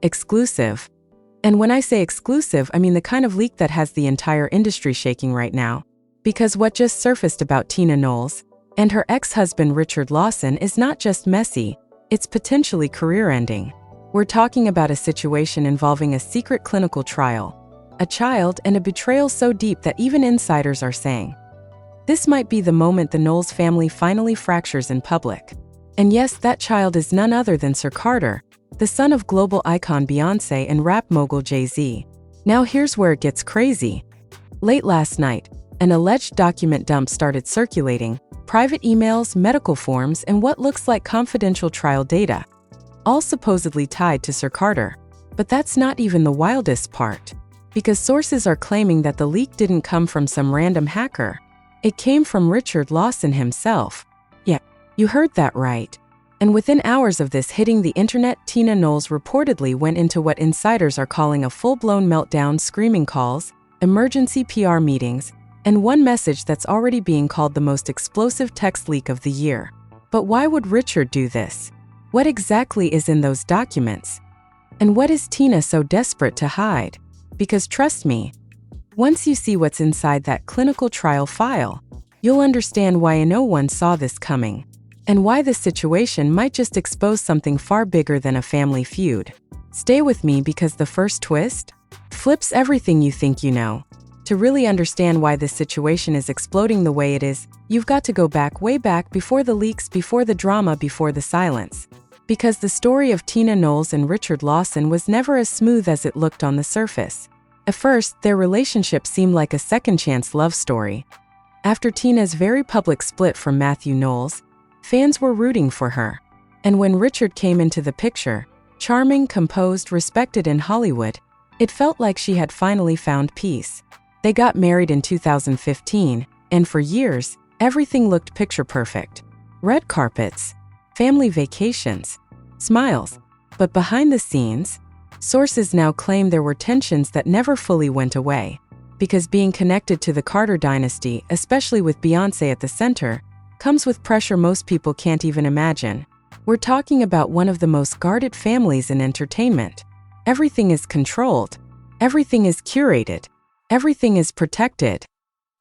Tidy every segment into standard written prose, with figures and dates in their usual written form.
Exclusive. And when I say exclusive, I mean the kind of leak that has the entire industry shaking right now. Because what just surfaced about Tina Knowles and her ex-husband Richard Lawson is not just messy, it's potentially career-ending. We're talking about a situation involving a secret clinical trial, a child, and a betrayal so deep that even insiders are saying this might be the moment the Knowles family finally fractures in public. And yes, that child is none other than Sir Carter, the son of global icon Beyoncé and rap mogul Jay-Z. Now here's where it gets crazy. Late last night, an alleged document dump started circulating, private emails, medical forms, and what looks like confidential trial data, all supposedly tied to Sir Carter. But that's not even the wildest part, because sources are claiming that the leak didn't come from some random hacker. It came from Richard Lawson himself. Yeah, you heard that right. And within hours of this hitting the internet, Tina Knowles reportedly went into what insiders are calling a full-blown meltdown, screaming calls, emergency PR meetings, and one message that's already being called the most explosive text leak of the year. But why would Richard do this? What exactly is in those documents? And what is Tina so desperate to hide? Because trust me, once you see what's inside that clinical trial file, you'll understand why no one saw this coming, and why this situation might just expose something far bigger than a family feud. Stay with me because the first twist flips everything you think you know. To really understand why this situation is exploding the way it is, you've got to go back, way back, before the leaks, before the drama, before the silence. Because the story of Tina Knowles and Richard Lawson was never as smooth as it looked on the surface. At first, their relationship seemed like a second-chance love story. After Tina's very public split from Matthew Knowles, fans were rooting for her. And when Richard came into the picture, charming, composed, respected in Hollywood, it felt like she had finally found peace. They got married in 2015, and for years, everything looked picture-perfect. Red carpets, family vacations, smiles. But behind the scenes, sources now claim there were tensions that never fully went away. Because being connected to the Carter dynasty, especially with Beyoncé at the center, comes with pressure most people can't even imagine. We're talking about one of the most guarded families in entertainment. Everything is controlled. Everything is curated. Everything is protected.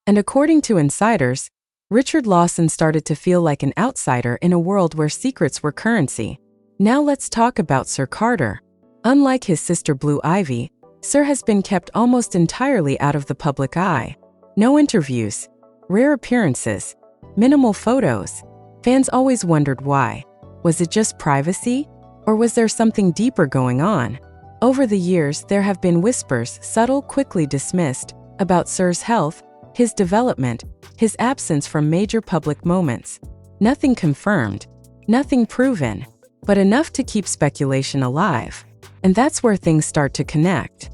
And according to insiders, Richard Lawson started to feel like an outsider in a world where secrets were currency. Now let's talk about Sir Carter. Unlike his sister Blue Ivy, Sir has been kept almost entirely out of the public eye. No interviews, rare appearances, minimal photos. Fans always wondered why. Was it just privacy? Or was there something deeper going on? Over the years, there have been whispers, subtle, quickly dismissed, about Sir's health, his development, his absence from major public moments. Nothing confirmed, nothing proven, but enough to keep speculation alive. And that's where things start to connect.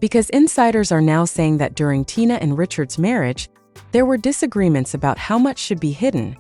Because insiders are now saying that during Tina and Richard's marriage, there were disagreements about how much should be hidden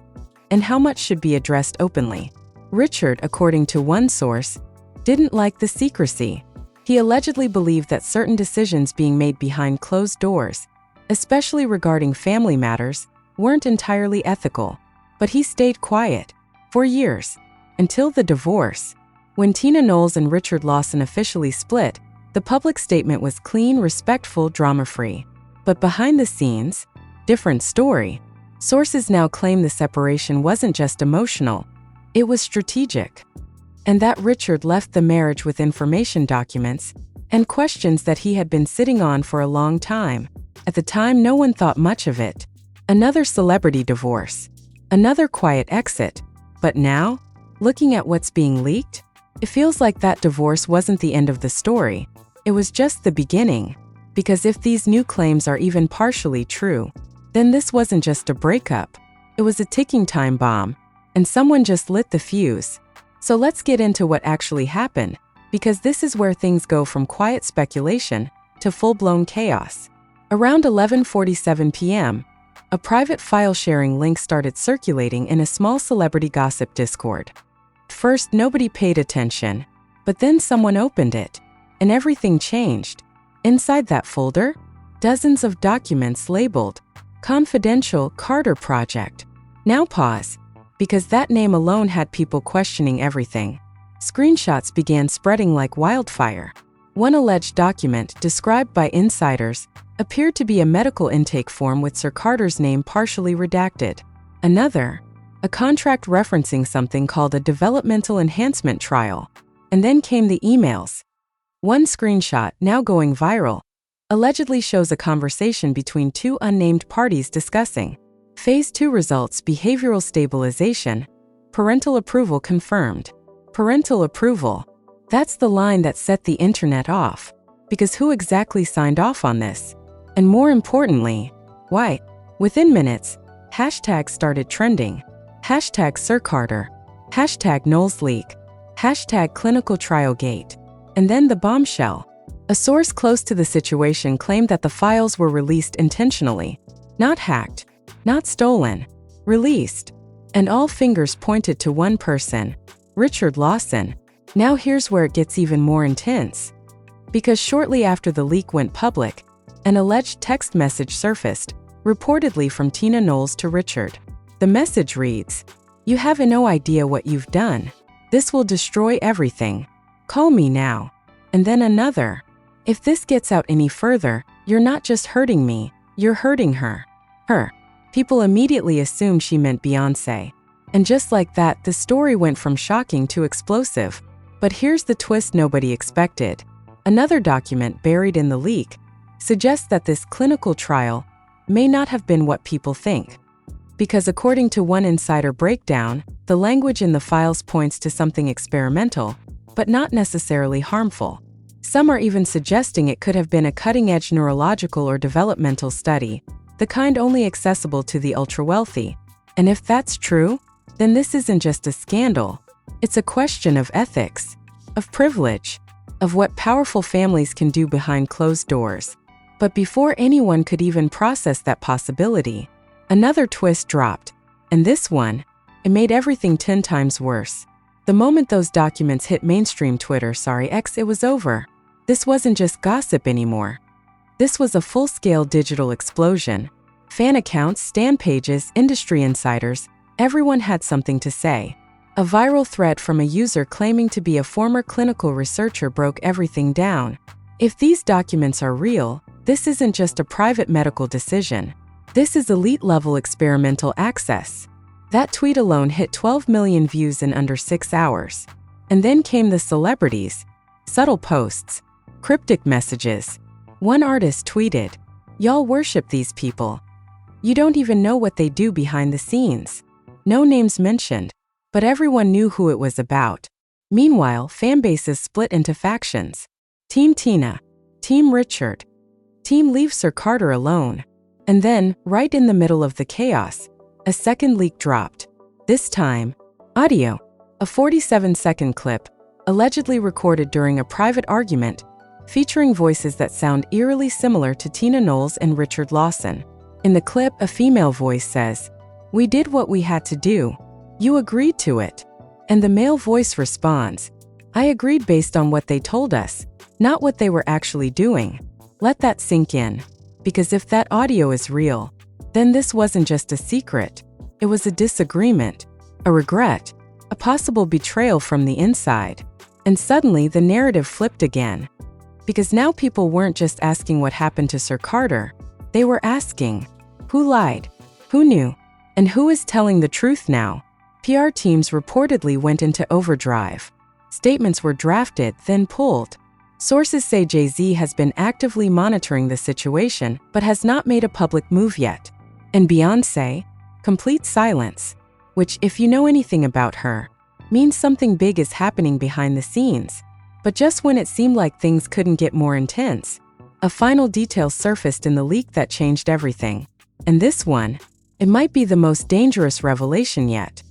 and how much should be addressed openly. Richard, according to one source, didn't like the secrecy. He allegedly believed that certain decisions being made behind closed doors, especially regarding family matters, weren't entirely ethical. But he stayed quiet for years, until the divorce. When Tina Knowles and Richard Lawson officially split, the public statement was clean, respectful, drama-free. But behind the scenes, different story. Sources now claim the separation wasn't just emotional, it was strategic. And that Richard left the marriage with information documents and questions that he had been sitting on for a long time. At the time, no one thought much of it. Another celebrity divorce. Another quiet exit. But now, looking at what's being leaked, it feels like that divorce wasn't the end of the story. It was just the beginning. Because if these new claims are even partially true, then this wasn't just a breakup. It was a ticking time bomb, and someone just lit the fuse. So let's get into what actually happened, because this is where things go from quiet speculation to full-blown chaos. Around 11:47 p.m., a private file-sharing link started circulating in a small celebrity gossip Discord. At first, nobody paid attention, but then someone opened it, and everything changed. Inside that folder, dozens of documents labeled Confidential Carter Project. Now pause, because that name alone had people questioning everything. Screenshots began spreading like wildfire. One alleged document, described by insiders, appeared to be a medical intake form with Sir Carter's name partially redacted. Another, a contract referencing something called a developmental enhancement trial. And then came the emails. One screenshot, now going viral, allegedly shows a conversation between two unnamed parties discussing Phase 2 results, behavioral stabilization, parental approval confirmed. Parental approval. That's the line that set the internet off. Because who exactly signed off on this? And more importantly, why? Within minutes, hashtags started trending. Hashtag Sir Carter. Hashtag Knowles leak. Hashtag clinical trial gate. And then the bombshell. A source close to the situation claimed that the files were released intentionally. Not hacked. Not stolen. Released. And all fingers pointed to one person, Richard Lawson. Now here's where it gets even more intense. Because shortly after the leak went public, an alleged text message surfaced, reportedly from Tina Knowles to Richard. The message reads, "You have no idea what you've done. This will destroy everything. Call me now." And then another, "If this gets out any further, you're not just hurting me, you're hurting her." Her. People immediately assumed she meant Beyoncé. And just like that, the story went from shocking to explosive. But here's the twist nobody expected. Another document buried in the leak suggests that this clinical trial may not have been what people think. Because according to one insider breakdown, the language in the files points to something experimental, but not necessarily harmful. Some are even suggesting it could have been a cutting-edge neurological or developmental study, the kind only accessible to the ultra-wealthy. And if that's true, then this isn't just a scandal. It's a question of ethics, of privilege, of what powerful families can do behind closed doors. But before anyone could even process that possibility, another twist dropped. And this one, it made everything 10 times worse. The moment those documents hit mainstream Twitter, X, it was over. This wasn't just gossip anymore. This was a full-scale digital explosion. Fan accounts, stan pages, industry insiders, everyone had something to say. A viral thread from a user claiming to be a former clinical researcher broke everything down. If these documents are real, this isn't just a private medical decision. This is elite-level experimental access. That tweet alone hit 12 million views in under 6 hours. And then came the celebrities. Subtle posts. Cryptic messages. One artist tweeted, "Y'all worship these people. You don't even know what they do behind the scenes." No names mentioned, but everyone knew who it was about. Meanwhile, fanbases split into factions. Team Tina. Team Richard. Team Leave Sir Carter alone. And then, right in the middle of the chaos, a second leak dropped. This time, audio. A 47-second clip, allegedly recorded during a private argument, featuring voices that sound eerily similar to Tina Knowles and Richard Lawson. In the clip, a female voice says, "We did what we had to do. You agreed to it." And the male voice responds, "I agreed based on what they told us, not what they were actually doing." Let that sink in. Because if that audio is real, then this wasn't just a secret. It was a disagreement, a regret, a possible betrayal from the inside. And suddenly the narrative flipped again. Because now people weren't just asking what happened to Sir Carter. They were asking, who lied? Who knew? And who is telling the truth now? PR teams reportedly went into overdrive. Statements were drafted, then pulled. Sources say Jay-Z has been actively monitoring the situation, but has not made a public move yet. And Beyoncé? Complete silence. Which, if you know anything about her, means something big is happening behind the scenes. But just when it seemed like things couldn't get more intense, a final detail surfaced in the leak that changed everything. And this one, it might be the most dangerous revelation yet.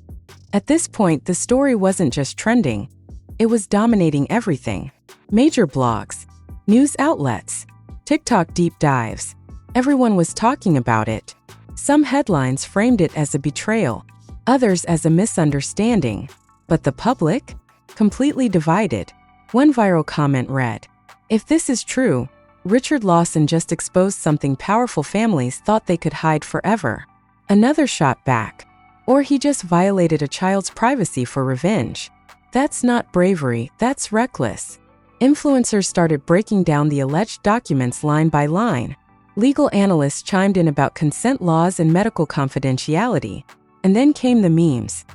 At this point, the story wasn't just trending. It was dominating everything. Major blogs, news outlets, TikTok deep dives. Everyone was talking about it. Some headlines framed it as a betrayal, others as a misunderstanding. But the public? Completely divided. One viral comment read, "If this is true, Richard Lawson just exposed something powerful families thought they could hide forever." Another shot back, "Or he just violated a child's privacy for revenge." That's not bravery, that's reckless. Influencers started breaking down the alleged documents line by line. Legal analysts chimed in about consent laws and medical confidentiality. And then came the memes.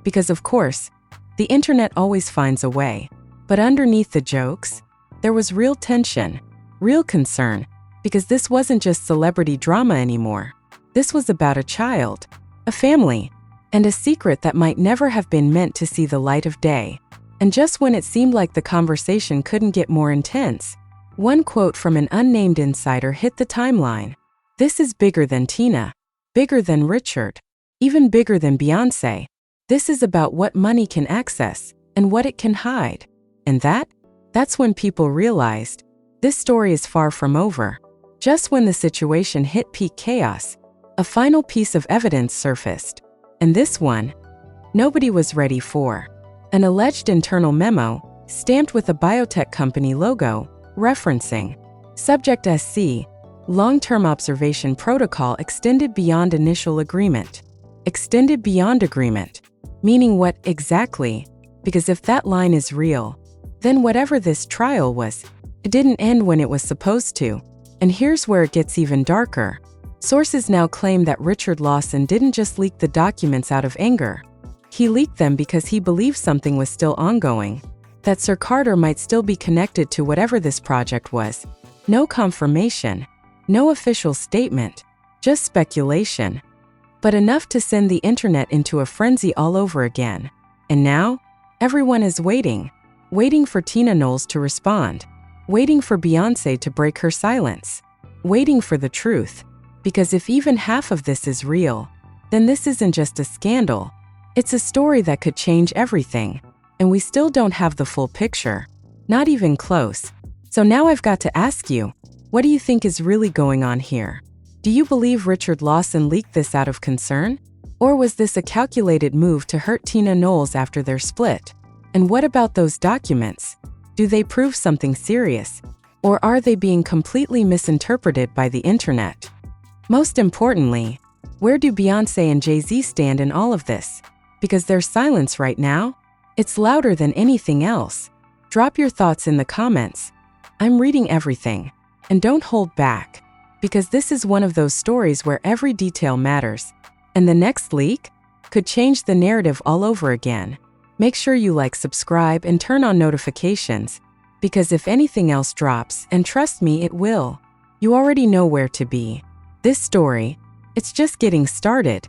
Because of course, the internet always finds a way. But underneath the jokes, there was real tension, real concern, because this wasn't just celebrity drama anymore. This was about a child, a family, and a secret that might never have been meant to see the light of day. And just when it seemed like the conversation couldn't get more intense, one quote from an unnamed insider hit the timeline. "This is bigger than Tina, bigger than Richard, even bigger than Beyoncé. This is about what money can access and what it can hide." And that's when people realized this story is far from over. Just when the situation hit peak chaos, a final piece of evidence surfaced. And this one, nobody was ready for. An alleged internal memo, stamped with a biotech company logo, referencing Subject SC, Long-Term Observation Protocol extended beyond initial agreement. Extended beyond agreement. Meaning what exactly? Because if that line is real, then whatever this trial was, it didn't end when it was supposed to. And here's where it gets even darker. Sources now claim that Richard Lawson didn't just leak the documents out of anger. He leaked them because he believed something was still ongoing, that Sir Carter might still be connected to whatever this project was. No confirmation, no official statement, just speculation. But enough to send the internet into a frenzy all over again. And now, everyone is waiting for Tina Knowles to respond, waiting for Beyoncé to break her silence, waiting for the truth. Because if even half of this is real, then this isn't just a scandal. It's a story that could change everything. And we still don't have the full picture. Not even close. So now I've got to ask you, what do you think is really going on here? Do you believe Richard Lawson leaked this out of concern? Or was this a calculated move to hurt Tina Knowles after their split? And what about those documents? Do they prove something serious? Or are they being completely misinterpreted by the internet? Most importantly, where do Beyoncé and Jay-Z stand in all of this? Because their silence right now, it's louder than anything else. Drop your thoughts in the comments. I'm reading everything. And don't hold back. Because this is one of those stories where every detail matters. And the next leak could change the narrative all over again. Make sure you like, subscribe, and turn on notifications. Because if anything else drops, and trust me, it will, you already know where to be. This story, it's just getting started.